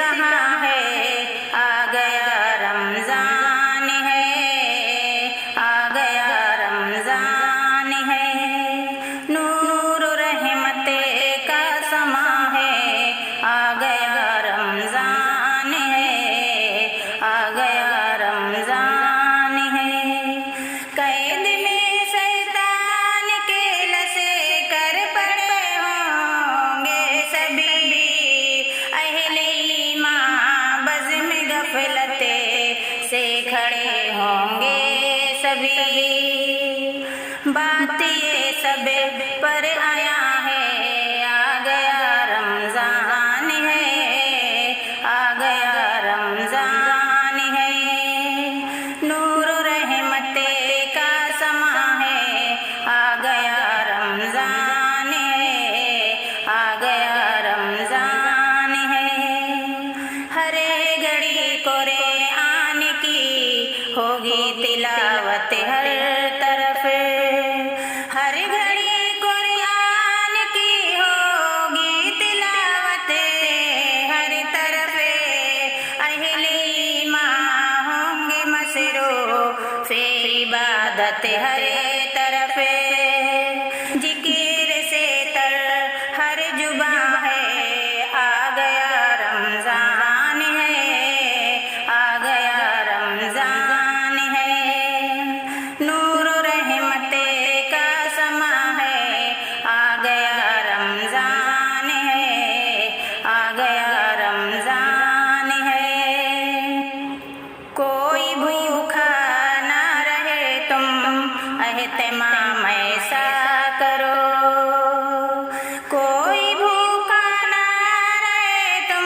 کہاں ہے، آ گیا رمضان ہے، آ گیا رمضان ہے، نور رحمت کا سما ہے، آ گیا رمضان ہے، آ گیا رمضان ہے، قید میں شیطان کے لسے کر پڑے ہوں گے سبھی، اہل ایمان بزم غفلت سے کھڑے ہوں گے سبھی، بات یہ سب پر آیا ہے، آ گیا رمضان ہے، آ گیا رمضان ہے، نور رحمت کا سما ہے، آ گیا رمضان ہے، آ گیا رمضان ہے، ہر گھڑی قرآن کی ہوگی تلاوت ہر طرف، ہر گھڑی قرآن کی ہوگی تلاوت ہر طرف، اہل ایمان ہوں گے مصروف عبادت ہر طرف، ذکر سے تر ہر زباں ہے، آ گیا رمضان ہے، آ گیا رمضان ہے، نور رحمت کا سما ہے، آ گیا رمضان ہے، آ گیا رمضان ہے، کوئی بھوکا نہ رہے تم اہتمام ایسا کرو، کوئی بھوکا نہ رہے تم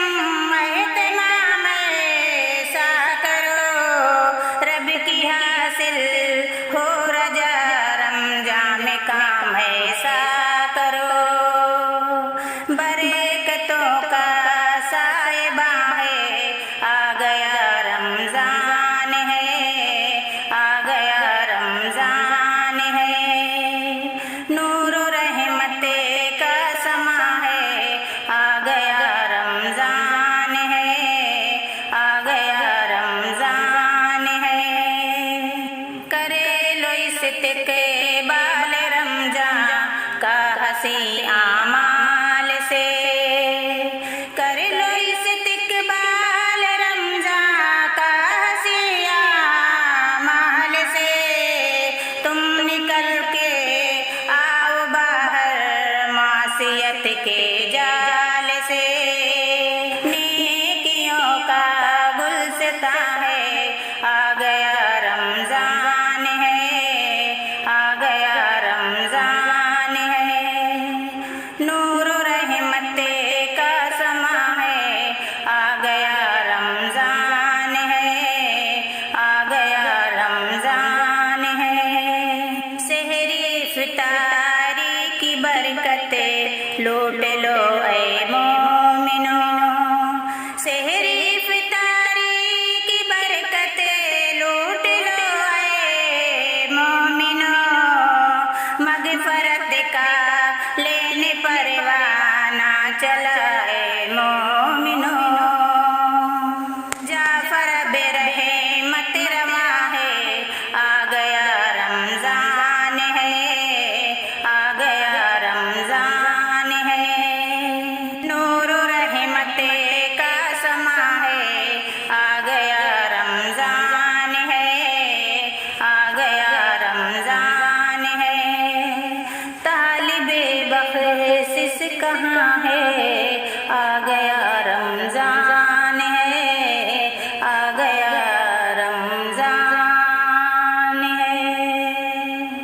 اہتمام ایسا کرو، رب کی حاصل ہو رجا رمضان میں کام ایسا کرو، برکتوں کا سائبہ ہے، آ گیا رمضان ہے، آ گیا رمضان ہے، نور رحمت کا سما ہے، آ گیا رمضان ہے، آ گیا رمضان ہے، کرے لو استقبال رمضان کا حسین اعمال سے، کر لو استقبال رمضان کا حسین اعمال سے، تم نکل کے آؤ باہر معصیت کے جال سے، نیکیوں کا گلستاں ہے، آ گیا رمضان ہے، آ گیا رمضان ہے، نور رحمت کا سما ہے، آ گیا رمضان ہے، آ گیا رمضان ہے، سحری افطاری کی برکت لوٹ لو اے مومنوں، سحری افطاری کی برکت لوٹ لو اے مومنوں، مغفرت کا لینے پروانہ چلا اے مومنوں، جعفر بے رحمت رواں ہے، آ گیا رمضان ہے، آ گیا رمضان ہے، نور رحمت کا سما ہے، آ گیا رمضان ہے، آ گیا رمضان ہے، طالب بخشش کہاں ہے،